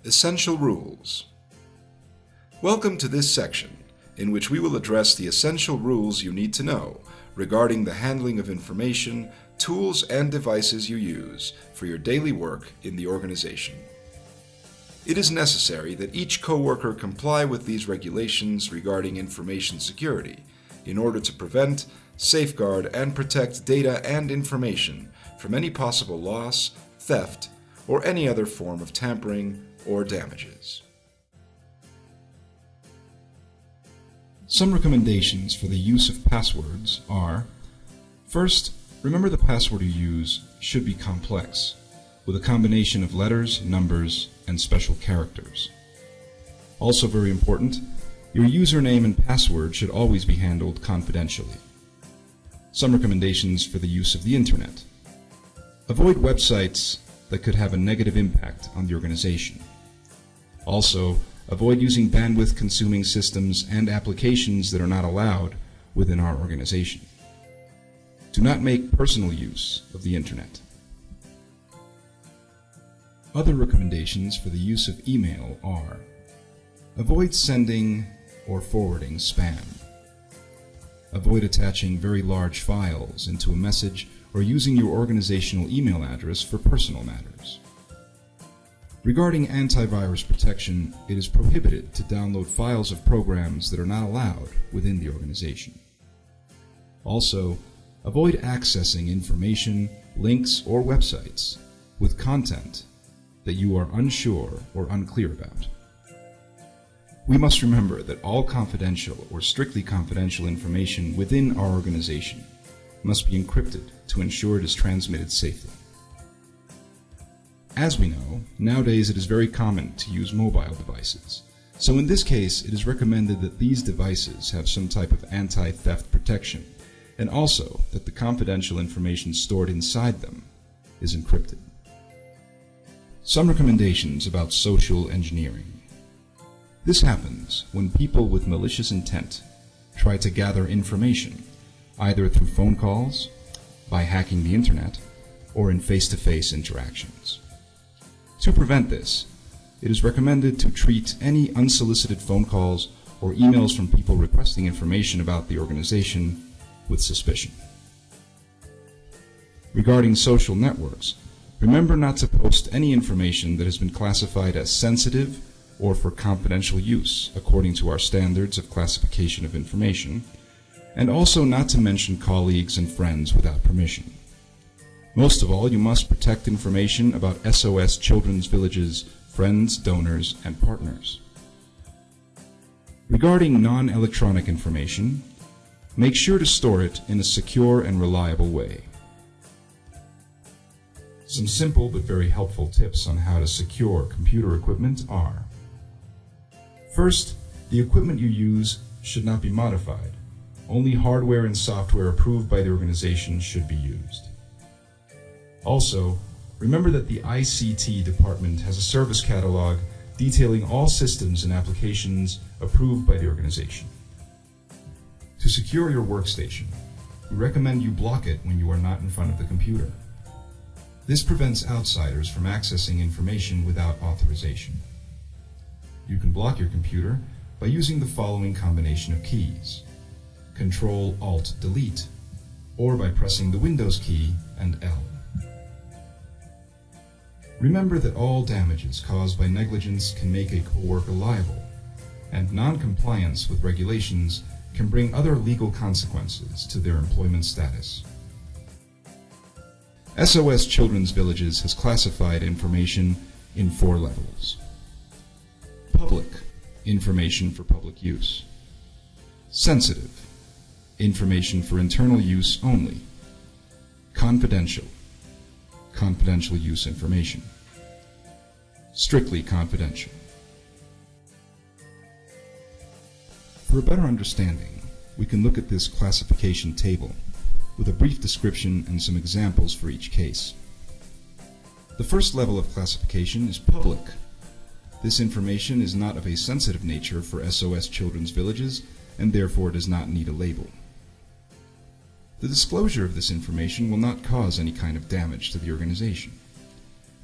Essential Rules. Welcome to this section, in which we will address the essential rules you need to know regarding the handling of information, tools, and devices you use for your daily work in the organization. It is necessary that each coworker comply with these regulations regarding information security in order to prevent, safeguard, and protect data and information from any possible loss, theft, or any other form of tampering or damages. Some recommendations for the use of passwords are: first, remember the password you use should be complex, with a combination of letters, numbers, and special characters. Also very important, your username and password should always be handled confidentially. Some recommendations for the use of the Internet. Avoid websites that could have a negative impact on the organization. Also, avoid using bandwidth-consuming systems and applications that are not allowed within our organization. Do not make personal use of the Internet. Other recommendations for the use of email are: avoid sending or forwarding spam. Avoid attaching very large files into a message or using your organizational email address for personal matters. Regarding antivirus protection, it is prohibited to download files of programs that are not allowed within the organization. Also, avoid accessing information, links, or websites with content that you are unsure or unclear about. We must remember that all confidential or strictly confidential information within our organization must be encrypted to ensure it is transmitted safely. As we know, nowadays it is very common to use mobile devices. So in this case, it is recommended that these devices have some type of anti-theft protection, and also that the confidential information stored inside them is encrypted. Some recommendations about social engineering. This happens when people with malicious intent try to gather information, either through phone calls, by hacking the Internet, or in face-to-face interactions. To prevent this, it is recommended to treat any unsolicited phone calls or emails from people requesting information about the organization with suspicion. Regarding social networks, remember not to post any information that has been classified as sensitive or for confidential use according to our standards of classification of information, and also not to mention colleagues and friends without permission. Most of all, you must protect information about SOS Children's Village's friends, donors, and partners. Regarding non-electronic information, make sure to store it in a secure and reliable way. Some simple but very helpful tips on how to secure computer equipment are: first, the equipment you use should not be modified. Only hardware and software approved by the organization should be used. Also, remember that the ICT department has a service catalog detailing all systems and applications approved by the organization. To secure your workstation, we recommend you block it when you are not in front of the computer. This prevents outsiders from accessing information without authorization. You can block your computer by using the following combination of keys: Control-Alt-Delete, or by pressing the Windows key and L. Remember that all damages caused by negligence can make a coworker liable, and non-compliance with regulations can bring other legal consequences to their employment status. SOS Children's Villages has classified information in 4 levels. Public, information for public use. Sensitive, information for internal use only. Confidential, confidential use information. Strictly confidential. For a better understanding, we can look at this classification table with a brief description and some examples for each case. The first level of classification is public. This information is not of a sensitive nature for SOS Children's Villages and therefore does not need a label. The disclosure of this information will not cause any kind of damage to the organization.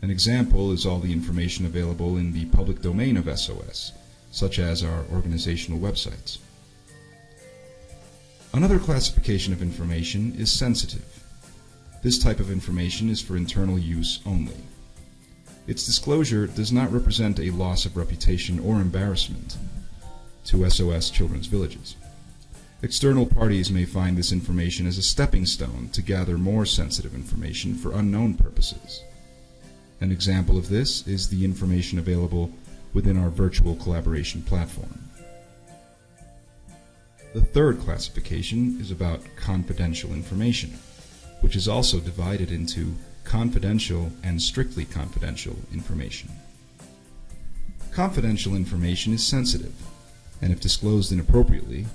An example is all the information available in the public domain of SOS, such as our organizational websites. Another classification of information is sensitive. This type of information is for internal use only. Its disclosure does not represent a loss of reputation or embarrassment to SOS Children's Villages. External parties may find this information as a stepping stone to gather more sensitive information for unknown purposes. An example of this is the information available within our virtual collaboration platform. The third classification is about confidential information, which is also divided into confidential and strictly confidential information. Confidential information is sensitive, and if disclosed inappropriately,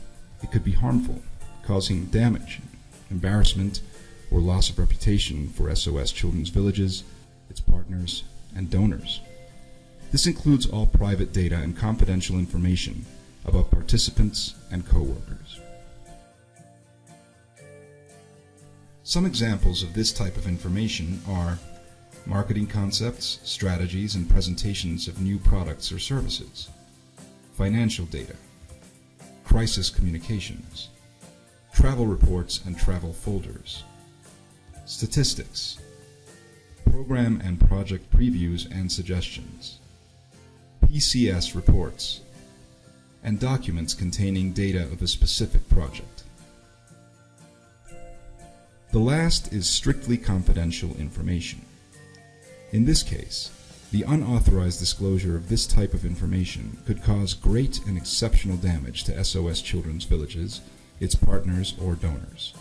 it could be harmful, causing damage, embarrassment, or loss of reputation for SOS Children's Villages, its partners, and donors. This includes all private data and confidential information about participants and co-workers. Some examples of this type of information are marketing concepts, strategies, and presentations of new products or services, financial data, crisis communications, travel reports and travel folders, statistics, program and project previews and suggestions, PCS reports, and documents containing data of a specific project. The last is strictly confidential information. In this case, the unauthorized disclosure of this type of information could cause great and exceptional damage to SOS Children's Villages, its partners, or donors.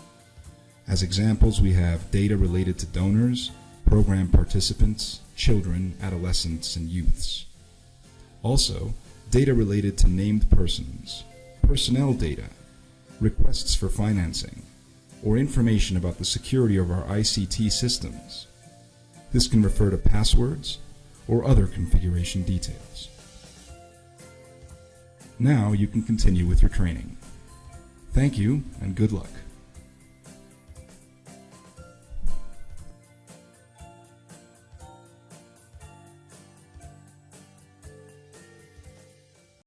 As examples, we have data related to donors, program participants, children, adolescents, and youths. Also, data related to named persons, personnel data, requests for financing, or information about the security of our ICT systems. This can refer to passwords or other configuration details. Now you can continue with your training. Thank you and good luck.